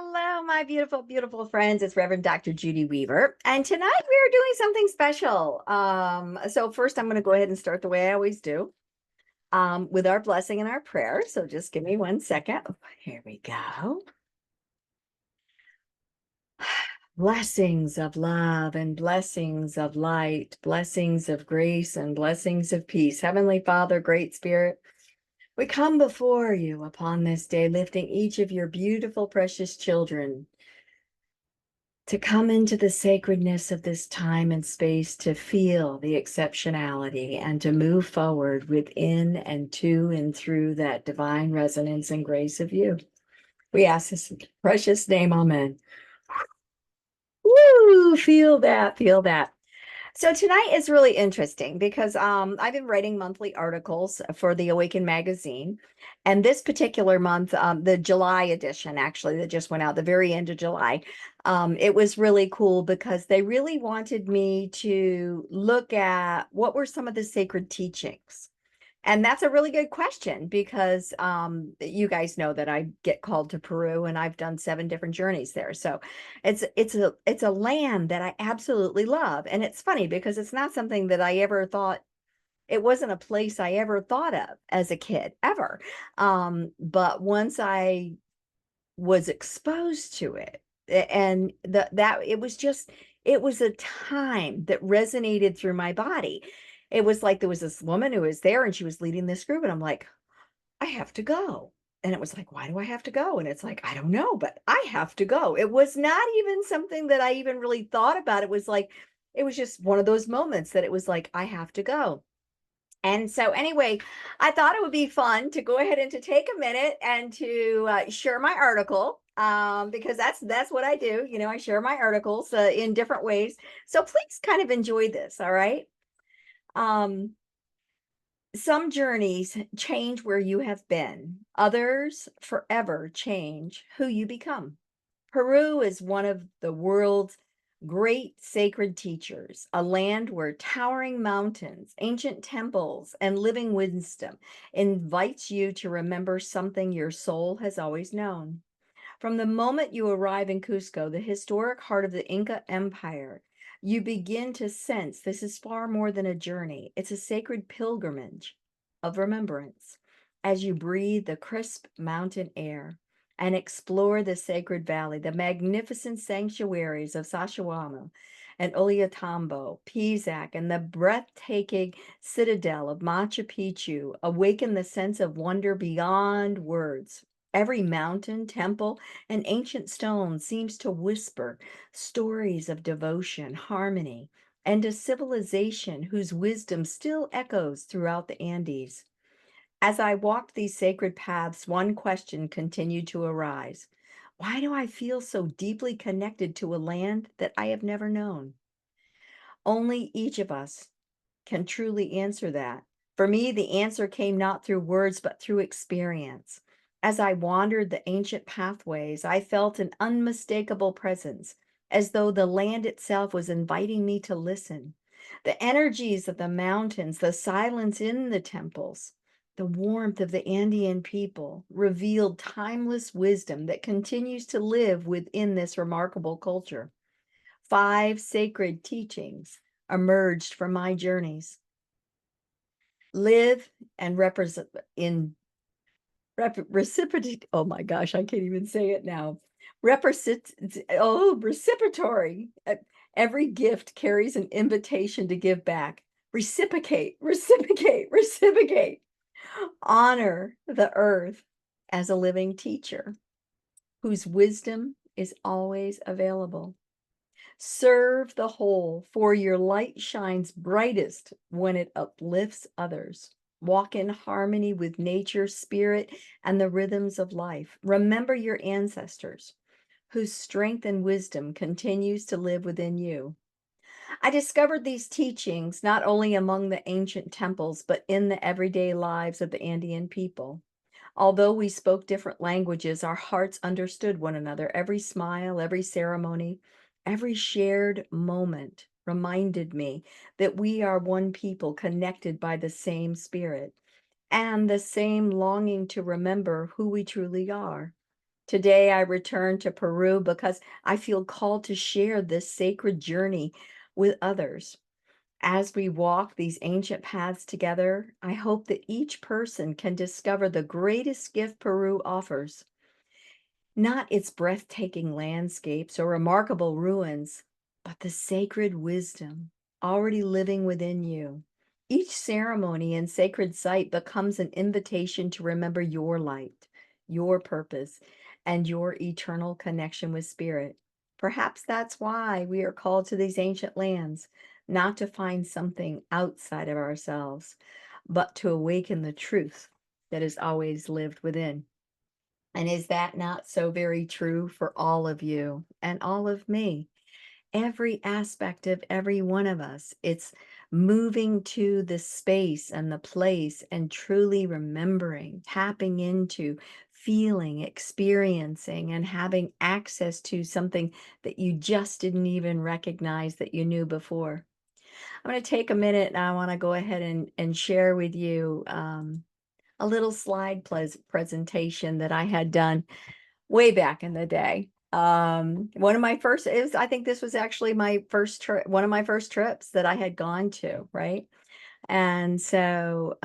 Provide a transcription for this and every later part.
Hello, my beautiful, beautiful friends. It's Reverend Dr. Judy Weaver. And tonight we are doing something special. So first I'm going to go ahead and start the way I always do, with our blessing and our prayer. So just give me 1 second. Here we go. Blessings of love and blessings of light, blessings of grace and blessings of peace. Heavenly Father, Great Spirit, we come before you upon this day, lifting each of your beautiful, precious children to come into the sacredness of this time and space, to feel the exceptionality and to move forward within and to and through that divine resonance and grace of you. We ask this in precious name, amen. Woo, feel that, feel that. So tonight is really interesting because I've been writing monthly articles for the Awaken magazine. And this particular month, the July edition, actually, that just went out the very end of July, it was really cool because they really wanted me to look at what were some of the sacred teachings. And that's a really good question because you guys know that I get called to Peru and I've done 7 different journeys there. So it's a land that I absolutely love. And it's funny because it's not something that I ever thought, it wasn't a place I ever thought of as a kid, ever. But once I was exposed to it, and that it was just, it was a time that resonated through my body. It was like there was this woman who was there and she was leading this group, and I'm like, I have to go. And it was like, why do I have to go? And it's like, I don't know, but I have to go. It was not even something that I even really thought about. It was like, it was just one of those moments that it was like, I have to go. And so anyway, I thought it would be fun to go ahead and to take a minute and to share my article, because that's what I do. You know, I share my articles in different ways. So please kind of enjoy this. All right. Um, some journeys change where you have been. Others forever change who you become. Peru is one of the world's great sacred teachers, a land where towering mountains, ancient temples, and living wisdom invites you to remember something your soul has always known. From the moment you arrive in Cusco, the historic heart of the Inca Empire, you begin to sense this is far more than a journey. It's a sacred pilgrimage of remembrance. As you breathe the crisp mountain air and explore the sacred valley, the magnificent sanctuaries of Sacsayhuaman and Ollantaytambo, Pisac, and the breathtaking citadel of Machu Picchu awaken the sense of wonder beyond words. Every mountain, temple, and ancient stone seems to whisper stories of devotion, harmony, and a civilization whose wisdom still echoes throughout the Andes. As I walked these sacred paths, one question continued to arise. Why do I feel so deeply connected to a land that I have never known? Only each of us can truly answer that. For me, the answer came not through words, but through experience. As I wandered the ancient pathways, I felt an unmistakable presence, as though the land itself was inviting me to listen. The energies of the mountains, the silence in the temples, the warmth of the Andean people revealed timeless wisdom that continues to live within this remarkable culture. 5 sacred teachings emerged from my journeys. Live and represent in reciprocity. Oh my gosh, I can't even say it now. Reciprocatory. Every gift carries an invitation to give back. Reciprocate, reciprocate, reciprocate. Honor the earth as a living teacher whose wisdom is always available. Serve the whole, for your light shines brightest when it uplifts others. Walk in harmony with nature, spirit, and the rhythms of life. Remember your ancestors, whose strength and wisdom continues to live within you. I discovered these teachings not only among the ancient temples, but in the everyday lives of the Andean people. Although we spoke different languages, our hearts understood one another. Every smile, every ceremony, every shared moment reminded me that we are one people connected by the same spirit and the same longing to remember who we truly are. Today I return to Peru because I feel called to share this sacred journey with others. As we walk these ancient paths together, I hope that each person can discover the greatest gift Peru offers, not its breathtaking landscapes or remarkable ruins, but the sacred wisdom already living within you. Each ceremony and sacred site becomes an invitation to remember your light, your purpose, and your eternal connection with spirit. Perhaps that's why we are called to these ancient lands, not to find something outside of ourselves, but to awaken the truth that has always lived within. And is that not so very true for all of you and all of me? Every aspect of every one of us. It's moving to the space and the place and truly remembering, tapping into, feeling, experiencing, and having access to something that you just didn't even recognize that you knew before. I'm going to take a minute and I want to go ahead and share with you a little slide presentation that I had done way back in the day. One of my first is I think this was actually my first trip, one of my first trips that I had gone to, right? And so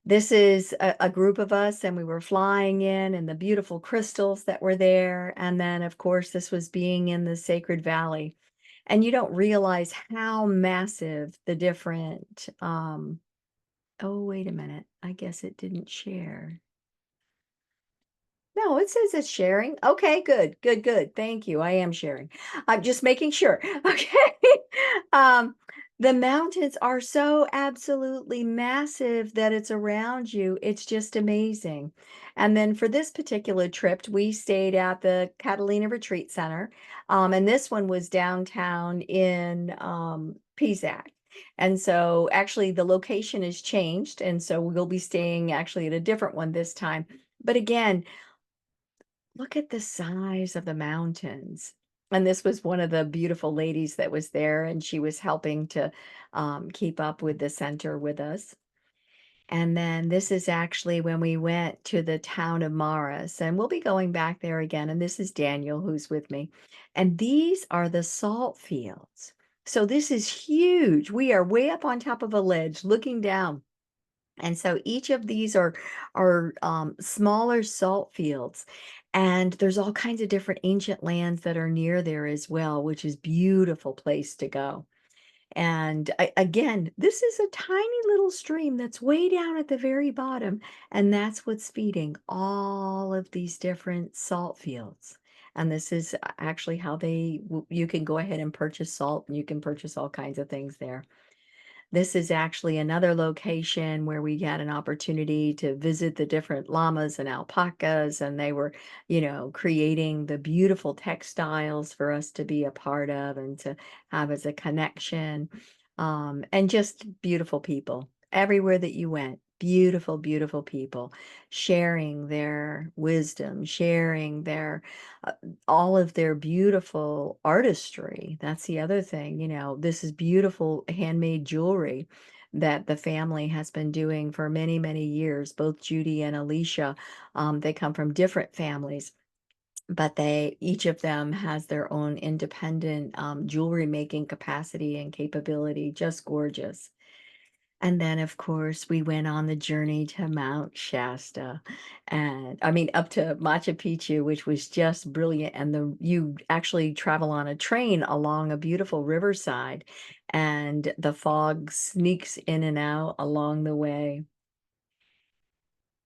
this is a group of us, and we were flying in, and the beautiful crystals that were there. And then, of course, this was being in the Sacred Valley. And you don't realize how massive the different, oh, wait a minute. I guess it didn't share. No, it says it's sharing. Okay, good, good, good. Thank you. I am sharing. I'm just making sure. Okay. Um, the mountains are so absolutely massive that it's around you. It's just amazing. And then for this particular trip, we stayed at the Catalina Retreat Center. And this one was downtown in Pisac. And so actually the location has changed. And so we'll be staying actually at a different one this time. But again, look at the size of the mountains. And this was one of the beautiful ladies that was there, and she was helping to keep up with the center with us. And then this is actually when we went to the town of Maras, and we'll be going back there again. And this is Daniel who's with me. And these are the salt fields. So this is huge. We are way up on top of a ledge looking down. And so each of these are smaller salt fields, and there's all kinds of different ancient lands that are near there as well, which is beautiful place to go. And again, this is a tiny little stream that's way down at the very bottom, and that's what's feeding all of these different salt fields. And this is actually how you can go ahead and purchase salt, and you can purchase all kinds of things there. This is actually another location where we had an opportunity to visit the different llamas and alpacas, and they were, creating the beautiful textiles for us to be a part of and to have as a connection. And just beautiful people everywhere that you went. Beautiful, beautiful people sharing their wisdom, sharing their uh, all of their beautiful artistry. That's the other thing, this is beautiful handmade jewelry that the family has been doing for many, many years. Both Judy and Alicia, they come from different families, but each of them has their own independent jewelry making capacity and capability. Just gorgeous. And then, of course, we went on the journey to Mount Shasta, and I mean up to Machu Picchu, which was just brilliant. And you actually travel on a train along a beautiful riverside, and the fog sneaks in and out along the way.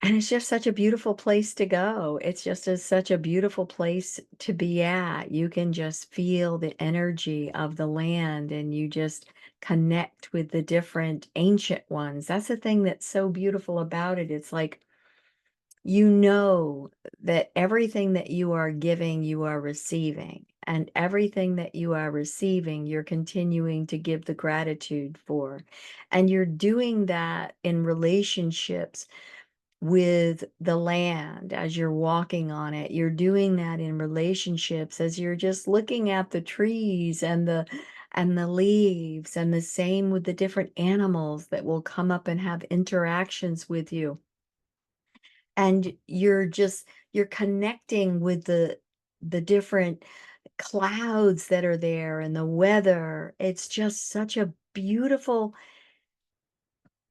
And it's just such a beautiful place to go. It's just such a beautiful place to be at. You can just feel the energy of the land, and you just connect with the different ancient ones. That's the thing that's so beautiful about it. It's like, you know that everything that you are giving, you are receiving. And everything that you are receiving, you're continuing to give the gratitude for. And you're doing that in relationships with the land as you're walking on it. You're doing that in relationships as you're just looking at the trees and the leaves, and the same with the different animals that will come up and have interactions with you. and you're connecting with the different clouds that are there and the weather. It's just such a beautiful,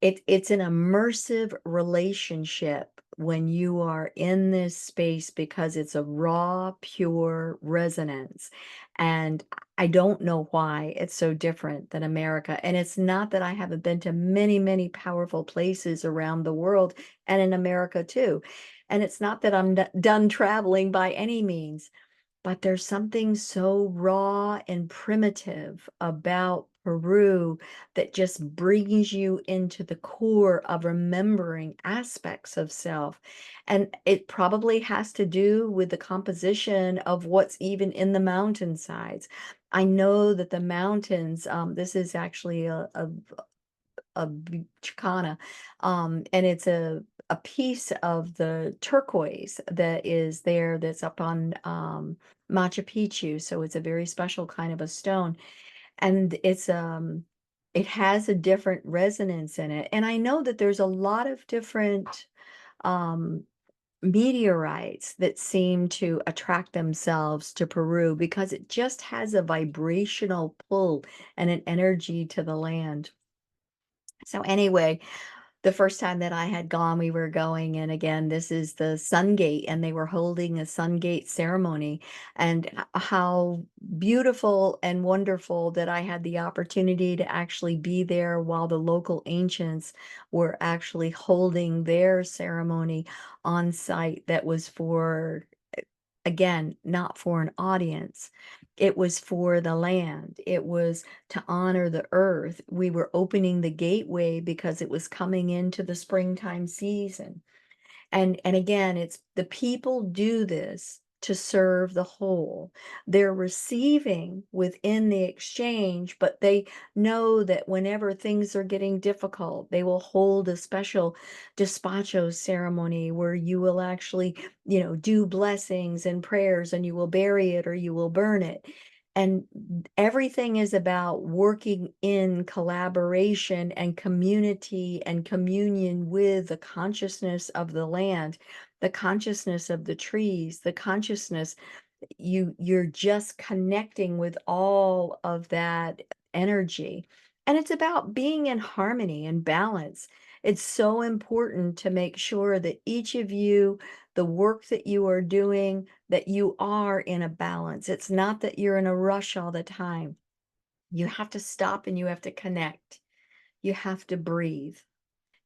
it's an immersive relationship when you are in this space because it's a raw, pure resonance. And I don't know why it's so different than America. And it's not that I haven't been to many, many powerful places around the world and in America too. And it's not that I'm done traveling by any means, but there's something so raw and primitive about Peru that just brings you into the core of remembering aspects of self. And it probably has to do with the composition of what's even in the mountainsides. I know that the mountains, this is actually a Chicana, and it's a piece of the turquoise that is there that's up on Machu Picchu. So it's a very special kind of a stone, and it has a different resonance in it. And I know that there's a lot of different um meteorites that seem to attract themselves to Peru because it just has a vibrational pull and an energy to the land. So anyway, the first time that I had gone, we were going, and again, this is the Sun Gate, and they were holding a Sun Gate ceremony, and how beautiful and wonderful that I had the opportunity to actually be there while the local ancients were actually holding their ceremony on site that was for, again, not for an audience. It was for the land. It was to honor the earth. We were opening the gateway because it was coming into the springtime season. And again, it's the people do this to serve the whole. They're receiving within the exchange, but they know that whenever things are getting difficult, they will hold a special despacho ceremony where you will actually, do blessings and prayers, and you will bury it or you will burn it. And everything is about working in collaboration and community and communion with the consciousness of the land, the consciousness of the trees, the consciousness. You're just connecting with all of that energy. And it's about being in harmony and balance. It's so important to make sure that each of you, the work that you are doing, that you are in a balance. It's not that you're in a rush all the time. You have to stop and you have to connect. You have to breathe.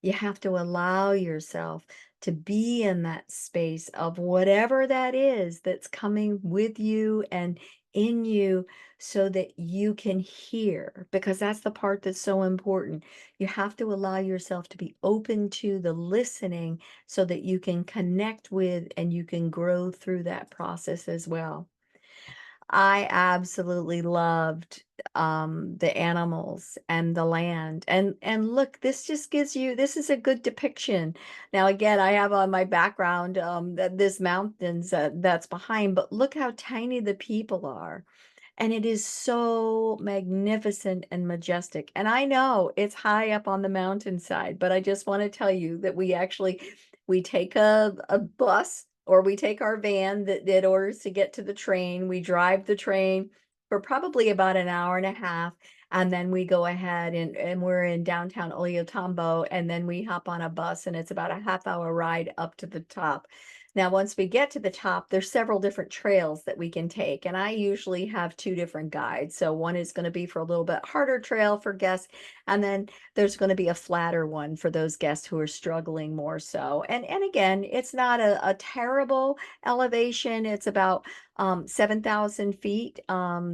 You have to allow yourself to be in that space of whatever that is that's coming with you and in you so that you can hear, because that's the part that's so important. You have to allow yourself to be open to the listening so that you can connect with and you can grow through that process as well. I absolutely loved the animals and the land. And look, this just gives you, this is a good depiction. Now again, I have on my background that this mountains that's behind, but look how tiny the people are. And it is so magnificent and majestic. And I know it's high up on the mountainside, but I just want to tell you that we take a bus, or we take our van that orders to get to the train. We drive the train for probably about an hour and a half. And then we go ahead and we're in downtown Ollantaytambo, and then we hop on a bus, and it's about a half-hour ride up to the top. Now, once we get to the top, there's several different trails that we can take, and I usually have two different guides. So one is going to be for a little bit harder trail for guests, and then there's going to be a flatter one for those guests who are struggling more so. And again, it's not a terrible elevation. It's about 7,000 feet.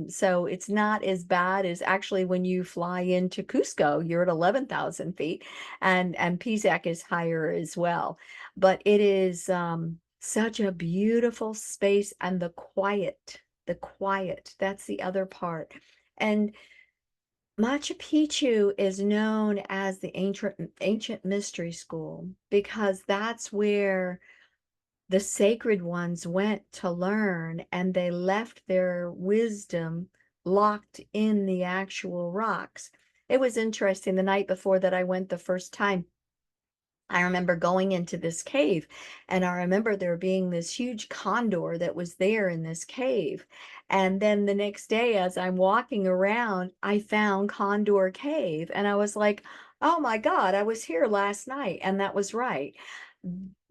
So it's not as bad as actually when you fly into Cusco, you're at 11,000 feet, and Pisac is higher as well. But it is such a beautiful space, and the quiet, that's the other part. And Machu Picchu is known as the ancient mystery school because that's where the sacred ones went to learn, and they left their wisdom locked in the actual rocks. It was interesting the night before that I went the first time. I remember going into this cave, and I remember there being this huge condor that was there in this cave. And then the next day, as I'm walking around, I found Condor Cave, and I was like, oh my God, I was here last night. And that was right.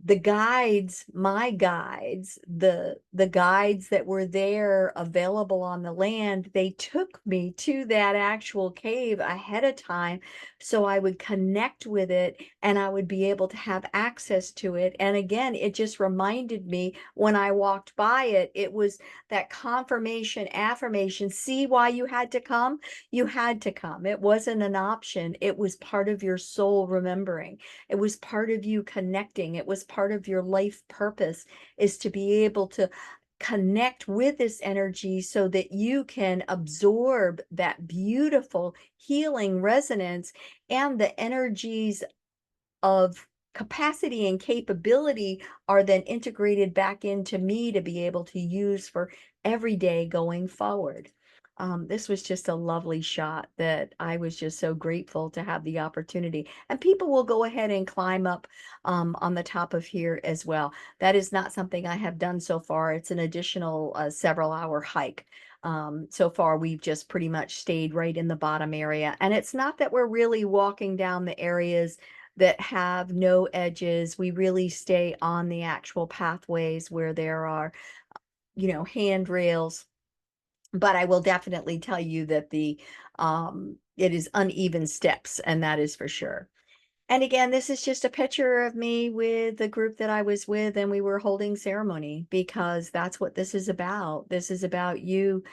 The guides, my guides, the guides that were there available on the land, they took me to that actual cave ahead of time so I would connect with it and I would be able to have access to it. And again, it just reminded me when I walked by it, it was that confirmation, affirmation. See why you had to come? You had to come. It wasn't an option. It was part of your soul remembering. It was part of you connecting. It was part of your life purpose is to be able to connect with this energy so that you can absorb that beautiful healing resonance and the energies of capacity and capability are then integrated back into me to be able to use for every day going forward. This was just a lovely shot that I was just so grateful to have the opportunity. And people will go ahead and climb up on the top of here as well. That is not something I have done so far. It's an additional several-hour hike. So far, we've just pretty much stayed right in the bottom area. And it's not that we're really walking down the areas that have no edges. We really stay on the actual pathways where there are, handrails. But I will definitely tell you that it is uneven steps, and that is for sure. And again, this is just a picture of me with the group that I was with, and we were holding ceremony because that's what this is about. This is about you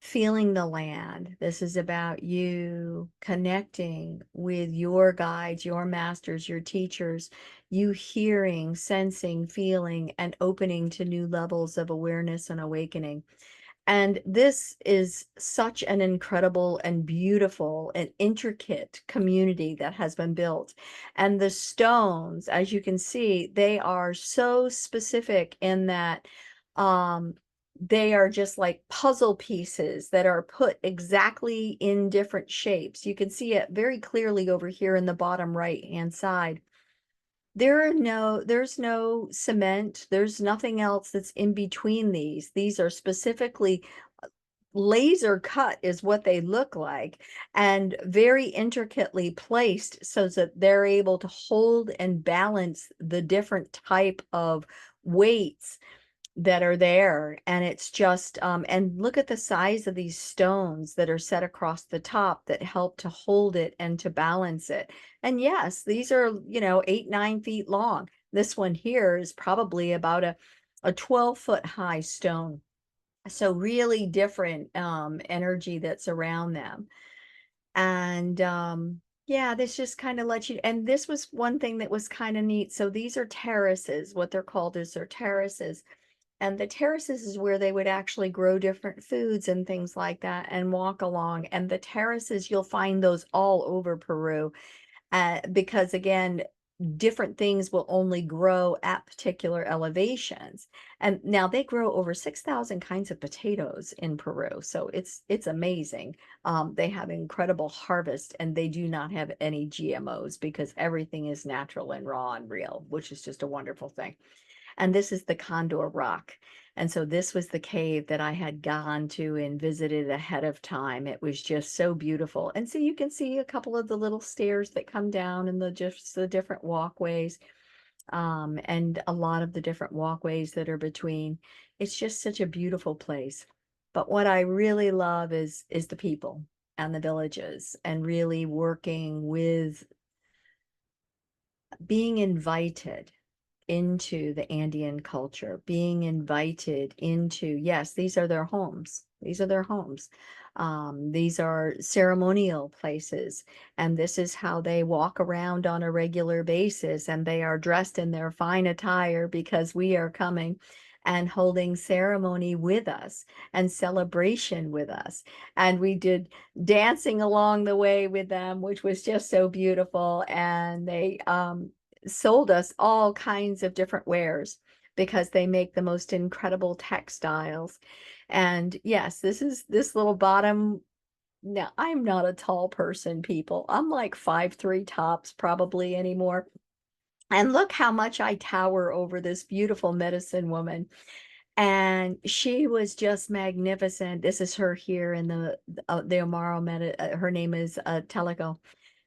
feeling the land. This is about you connecting with your guides, your masters, your teachers, you hearing, sensing, feeling, and opening to new levels of awareness and awakening. And this is such an incredible and beautiful and intricate community that has been built. And the stones, as you can see, they are so specific in that they are just like puzzle pieces that are put exactly in different shapes. You can see it very clearly over here in the bottom right-hand side. There's no cement. There's nothing else that's in between these. These are specifically laser cut is what they look like and very intricately placed so that they're able to hold and balance the different type of weights that are there. And it's just and look at the size of these stones that are set across the top that help to hold it and to balance it. And yes, these are 8, 9 feet long. This one here is probably about a 12-foot high stone, so really different energy that's around them. And yeah, this just kind of lets you, and this was one thing that was kind of neat. So these are terraces. What they're called is they're terraces, and the terraces is where they would actually grow different foods and things like that and walk along. And the terraces, you'll find those all over Peru, because again, different things will only grow at particular elevations. And now they grow over 6,000 kinds of potatoes in Peru. So it's amazing. They have incredible harvest, and they do not have any GMOs because everything is natural and raw and real, which is just a wonderful thing. And this is the Condor Rock. And so this was the cave that I had gone to and visited ahead of time. It was just so beautiful. And so you can see a couple of the little stairs that come down and just the different walkways, and a lot of the different walkways that are between. It's just such a beautiful place. But what I really love is the people and the villages and really working with being invited into the Andean culture, being invited into, yes, these are their homes. These are their homes. These are ceremonial places, and this is how they walk around on a regular basis. And they are dressed in their fine attire because we are coming and holding ceremony with us and celebration with us. And we did dancing along the way with them, which was just so beautiful. And they sold us all kinds of different wares because they make the most incredible textiles. And yes, this little bottom. Now, I'm not a tall person, people. I'm like 5'3" tops probably anymore. And look how much I tower over this beautiful medicine woman. And she was just magnificent. This is her here in the Amaro her name is Teleco,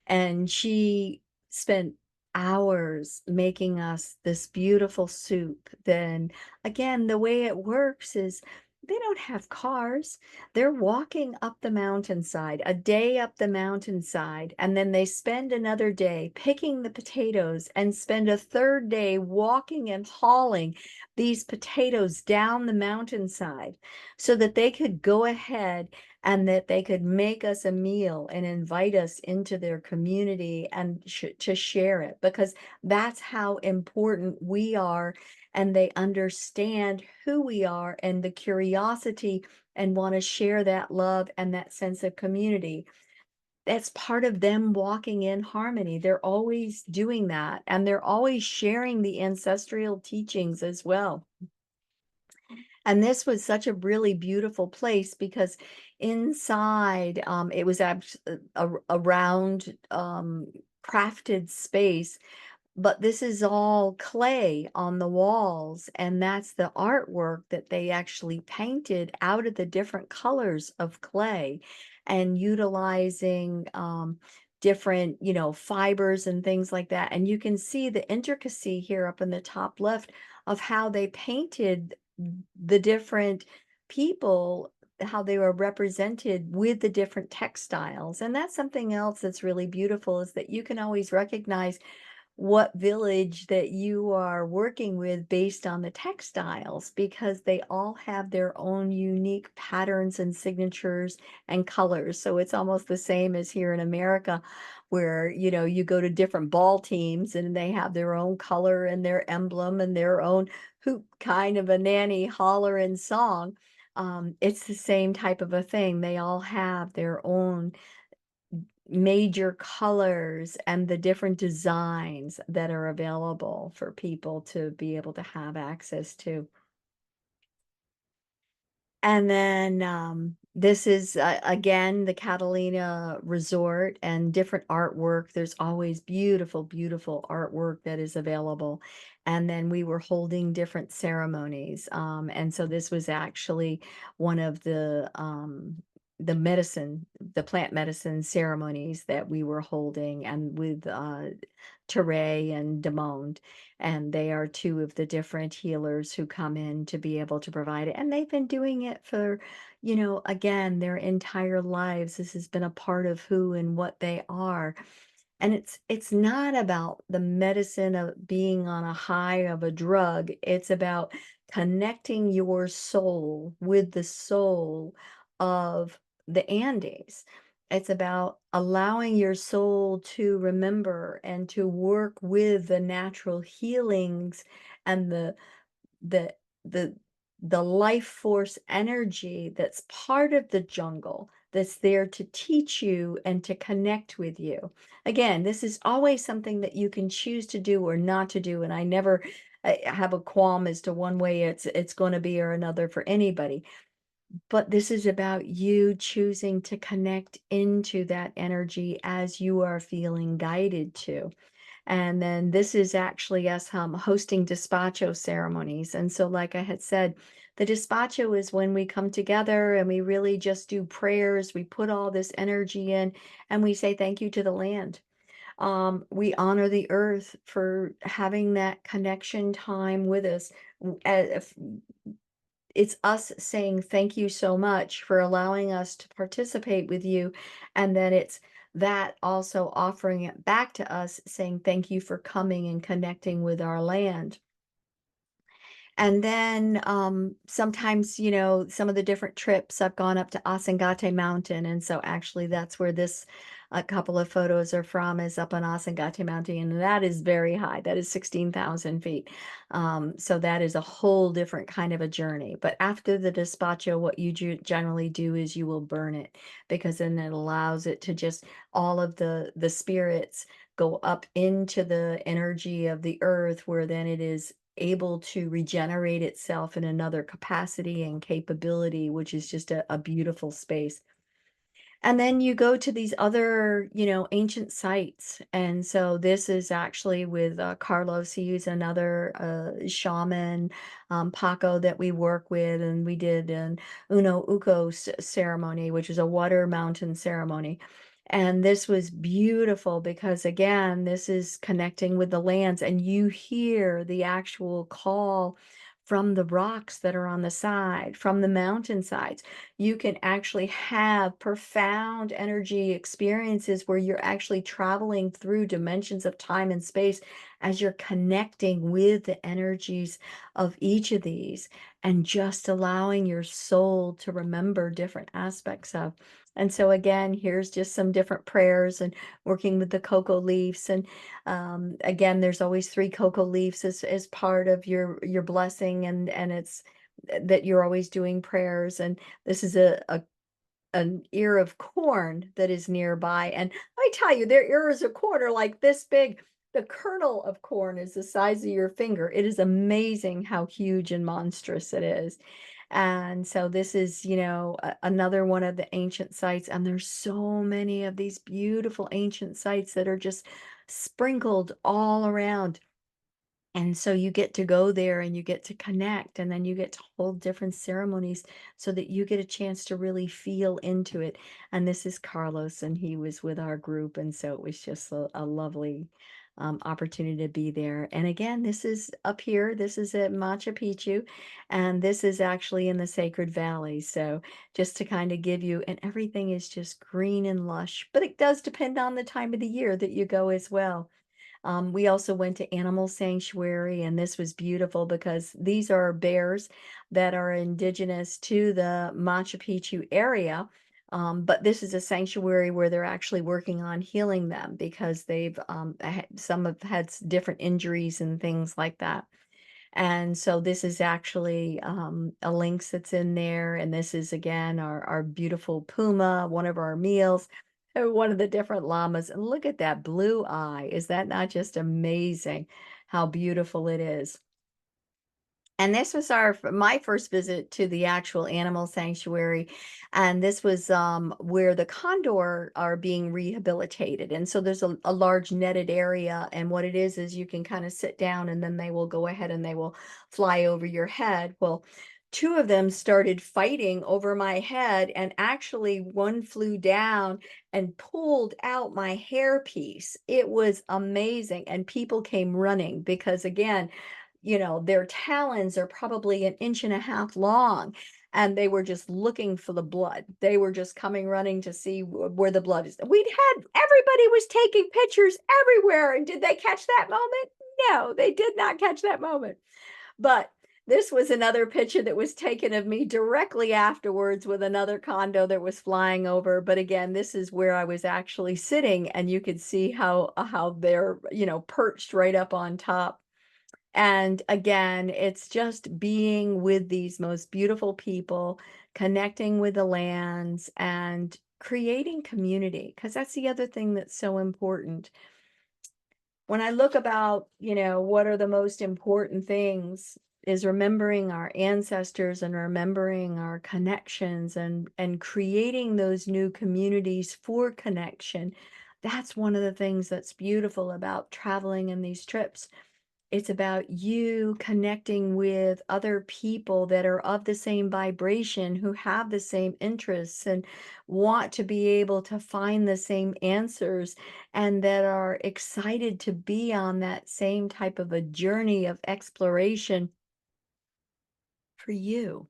and she spent hours making us this beautiful soup. Then again, the way it works is they don't have cars. They're walking up the mountainside, a day up the mountainside, and then they spend another day picking the potatoes and spend a third day walking and hauling these potatoes down the mountainside so that they could go ahead and that they could make us a meal and invite us into their community and to share it, because that's how important we are, and they understand who we are and the curiosity and want to share that love and that sense of community. That's part of them walking in harmony. They're always doing that, and they're always sharing the ancestral teachings as well. And this was such a really beautiful place because inside, it was a round, crafted space, but this is all clay on the walls, and that's the artwork that they actually painted out of the different colors of clay and utilizing different, fibers and things like that. And you can see the intricacy here up in the top left of how they painted the different people, how they were represented with the different textiles. And that's something else that's really beautiful, is that you can always recognize what village that you are working with based on the textiles, because they all have their own unique patterns and signatures and colors. So it's almost the same as here in America, where you go to different ball teams and they have their own color and their emblem and their own hoop, kind of a nanny holler and song. It's the same type of a thing. They all have their own major colors and the different designs that are available for people to be able to have access to. And then this is again the Catalina Resort and different artwork. There's always beautiful, beautiful artwork that is available. And then we were holding different ceremonies. And so this was actually one of the medicine, the plant medicine ceremonies that we were holding, and with Teray and Demond. And they are two of the different healers who come in to be able to provide it. And they've been doing it for, again, their entire lives. This has been a part of who and what they are. And it's not about the medicine of being on a high of a drug. It's about connecting your soul with the soul of the Andes. It's about allowing your soul to remember and to work with the natural healings and the the the life force energy that's part of the jungle, that's there to teach you and to connect with you. Again, this is always something that you can choose to do or not to do, and I never have a qualm as to one way it's going to be or another for anybody. But this is about you choosing to connect into that energy as you are feeling guided to. And then this is actually us hosting despacho ceremonies. And so, like I had said, the despacho is when we come together and we really just do prayers. We put all this energy in and we say thank you to the land. We honor the earth for having that connection time with us. It's us saying thank you so much for allowing us to participate with you. And then it's that also offering it back to us, saying thank you for coming and connecting with our land. And then sometimes, some of the different trips I've gone up to Asangate Mountain. And so actually that's where this a couple of photos are from, is up on Asangate Mountain. And that is very high. That is 16,000 feet. So that is a whole different kind of a journey. But after the despacho, what you generally do is you will burn it, because then it allows it to just, all of the spirits go up into the energy of the earth, where then it is able to regenerate itself in another capacity and capability, which is just a beautiful space. And then you go to these other, ancient sites. And so this is actually with Carlos. He's another shaman, Paco, that we work with. And we did an Uno Uko ceremony, which is a water mountain ceremony. And this was beautiful because, again, this is connecting with the lands, and you hear the actual call from the rocks that are on the side, from the mountainsides. You can actually have profound energy experiences where you're actually traveling through dimensions of time and space as you're connecting with the energies of each of these, and just allowing your soul to remember different aspects of. And so again, here's just some different prayers and working with the cocoa leaves. And again, there's always 3 cocoa leaves as part of your blessing, and it's that you're always doing prayers. And this is an ear of corn that is nearby. And I tell you, their ears of corn are like this big. The kernel of corn is the size of your finger. It is amazing how huge and monstrous it is. And so this is, another one of the ancient sites. And there's so many of these beautiful ancient sites that are just sprinkled all around. And so you get to go there and you get to connect, and then you get to hold different ceremonies so that you get a chance to really feel into it. And this is Carlos, and he was with our group. And so it was just a lovely opportunity to be there. And again, this is up here. This is at Machu Picchu, and this is actually in the Sacred Valley. So just to kind of give you, and everything is just green and lush, but it does depend on the time of the year that you go as well. We also went to Animal Sanctuary, and this was beautiful because these are bears that are indigenous to the Machu Picchu area. But this is a sanctuary where they're actually working on healing them because some have had different injuries and things like that. And so this is actually a lynx that's in there. And this is again our beautiful puma, one of our meals, one of the different llamas. And look at that blue eye. Is that not just amazing how beautiful it is? And this was my first visit to the actual animal sanctuary, and this was where the condor are being rehabilitated. And so there's a large netted area, and what it is you can kind of sit down, and then they will go ahead and they will fly over your head. Well, 2 of them started fighting over my head, and actually one flew down and pulled out my hairpiece. It was amazing, and people came running because, again, their talons are probably an inch and a half long, and they were just looking for the blood. They were just coming running to see where the blood is. Everybody was taking pictures everywhere. And did they catch that moment? No, they did not catch that moment. But this was another picture that was taken of me directly afterwards with another condo that was flying over. But again, this is where I was actually sitting, and you could see how they're, perched right up on top. And again, it's just being with these most beautiful people, connecting with the lands, and creating community, because that's the other thing that's so important. When I look about, what are the most important things, is remembering our ancestors and remembering our connections, and creating those new communities for connection. That's one of the things that's beautiful about traveling in these trips. It's about you connecting with other people that are of the same vibration, who have the same interests and want to be able to find the same answers, and that are excited to be on that same type of a journey of exploration for you.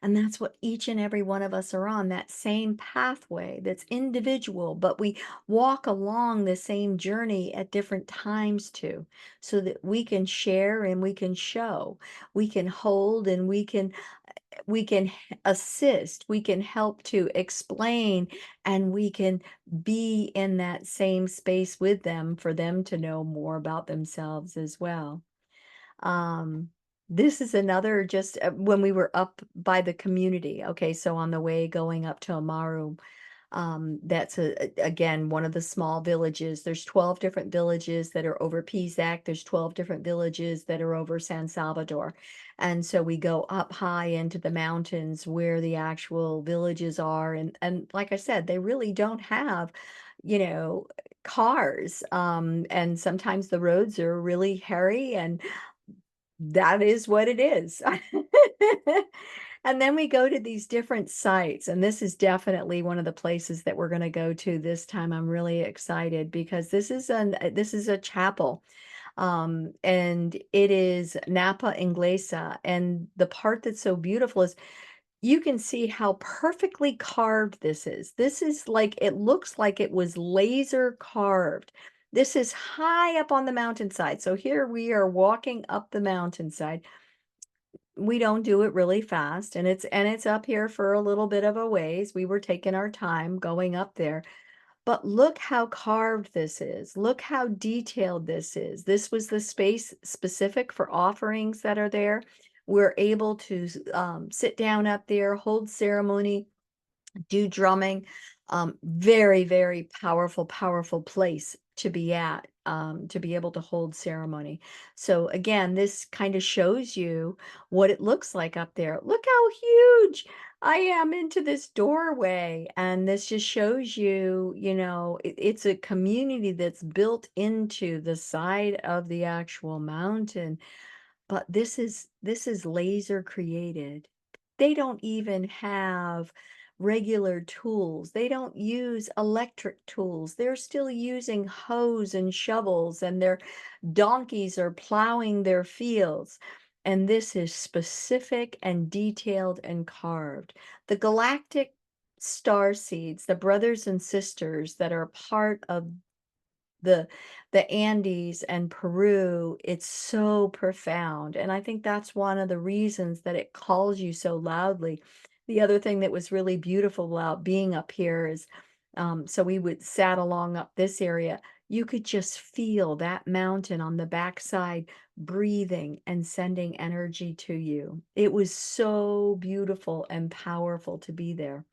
And that's what each and every one of us are on, that same pathway that's individual, but we walk along the same journey at different times too, so that we can share and we can show, we can hold, and assist, we can help to explain, and we can be in that same space with them for them to know more about themselves as well. Um, this is another, just when we were up by the community. Okay, so on the way going up to Amaru, that's again one of the small villages. There's 12 different villages that are over Pisac. There's 12 different villages that are over San Salvador. And so we go up high into the mountains where the actual villages are. And like I said, they really don't have, you know, cars. And sometimes the roads are really hairy, and that is what it is. And then we go to these different sites, and this is definitely one of the places that we're going to go to this time. I'm really excited because this is a chapel, and it is Napa Inglesa. And the part that's so beautiful is you can see how perfectly carved this is. This is like, it looks like it was laser carved. This is high up on the mountainside. So here we are walking up the mountainside. We don't do it really fast, and it's up here for a little bit of a ways. We were taking our time going up there. But look how carved this is. Look how detailed this is. This was the space specific for offerings that are there. We're able to sit down up there, hold ceremony, do drumming. Very, very powerful, powerful place to be at, to be able to hold ceremony. So again, this kind of shows you what it looks like up there. Look how huge I am into this doorway. And this just shows you, it's a community that's built into the side of the actual mountain. But this is laser created. They don't even have regular tools. They don't use electric tools. They're still using hoes and shovels, and their donkeys are plowing their fields. And this is specific and detailed and carved. The galactic star seeds, the brothers and sisters that are part of the the Andes and Peru, it's so profound. And I think that's one of the reasons that it calls you so loudly. The other thing that was really beautiful about being up here is, so we would sat along up this area. You could just feel that mountain on the backside breathing and sending energy to you. It was so beautiful and powerful to be there.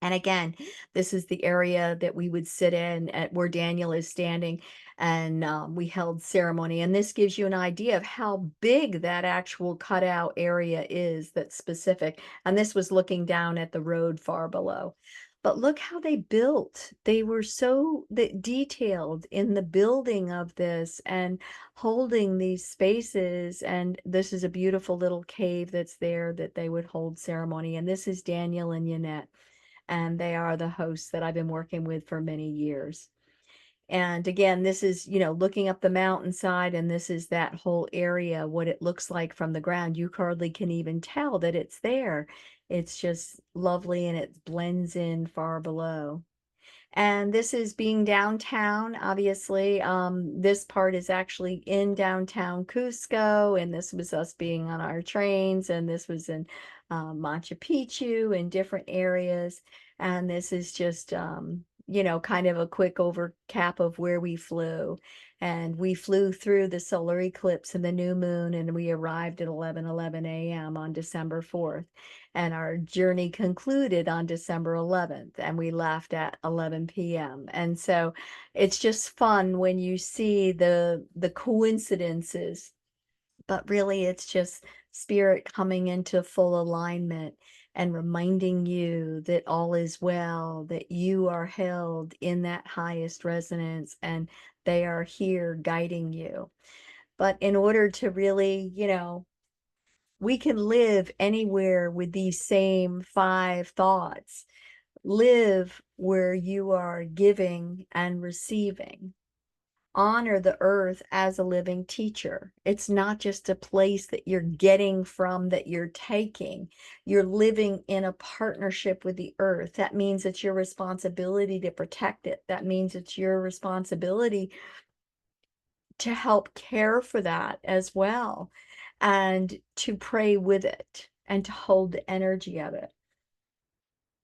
And again, this is the area that we would sit in at where Daniel is standing, and we held ceremony. And this gives you an idea of how big that actual cutout area is that's specific. And this was looking down at the road far below. But look how they built. They were so detailed in the building of this and holding these spaces. And this is a beautiful little cave that's there that they would hold ceremony. And this is Daniel and Yannette, and they are the hosts that I've been working with for many years. And again, this is, looking up the mountainside, and this is that whole area, what it looks like from the ground. You hardly can even tell that it's there. It's just lovely, and it blends in far below. And this is being downtown, obviously. This part is actually in downtown Cusco, and this was us being on our trains, and this was in Machu Picchu and different areas. And this is just, kind of a quick overcap of where we flew. And we flew through the solar eclipse and the new moon, and we arrived at 11:11 a.m. on December 4th. And our journey concluded on December 11th, and we left at 11 p.m. And so it's just fun when you see the coincidences, but really it's just spirit coming into full alignment and reminding you that all is well, that you are held in that highest resonance, and they are here guiding you. But in order to really, we can live anywhere with these same 5 thoughts. Live where you are giving and receiving. Honor the earth as a living teacher. It's not just a place that you're getting from, that you're taking. You're living in a partnership with the earth. That means it's your responsibility to protect it. That means it's your responsibility to help care for that as well, and to pray with it and to hold the energy of it,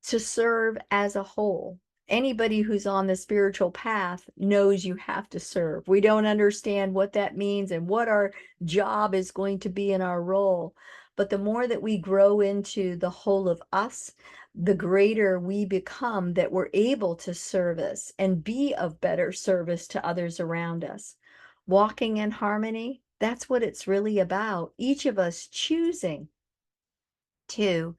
to serve as a whole. Anybody who's on the spiritual path knows you have to serve. We don't understand what that means and what our job is going to be in our role. But the more that we grow into the whole of us, the greater we become, that we're able to service and be of better service to others around us. Walking in harmony, That's what it's really about. Each of us choosing to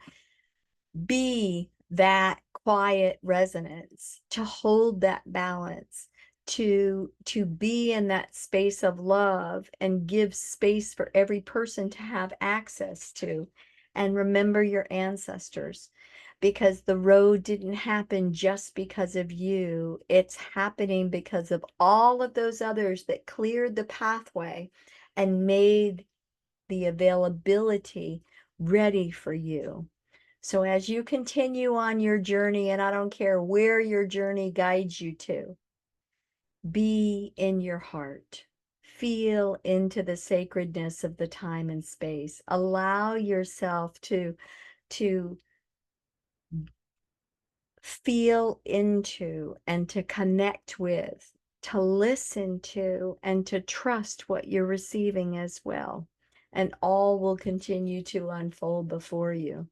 be that quiet resonance, to hold that balance, to be in that space of love and give space for every person to have access to. And remember your ancestors, because the road didn't happen just because of you. It's happening because of all of those others that cleared the pathway and made the availability ready for you. So as you continue on your journey, and I don't care where your journey guides you to, be in your heart. Feel into the sacredness of the time and space. Allow yourself to feel into and to connect with, to listen to, and to trust what you're receiving as well. And all will continue to unfold before you.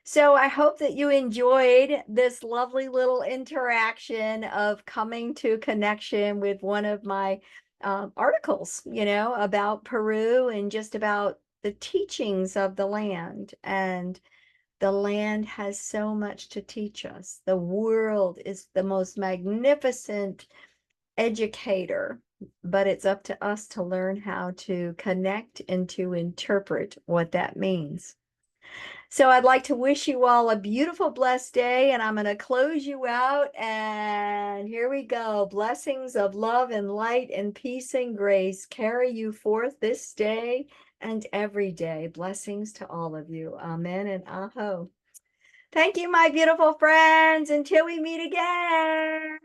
So I hope that you enjoyed this lovely little interaction of coming to connection with one of my articles, about Peru and just about the teachings of the land. And the land has so much to teach us. The world is the most magnificent educator, but it's up to us to learn how to connect and to interpret what that means. So I'd like to wish you all a beautiful, blessed day, and I'm going to close you out. And here we go. Blessings of love and light and peace and grace carry you forth this day and every day. Blessings to all of you. Amen and aho. Thank you, my beautiful friends. Until we meet again.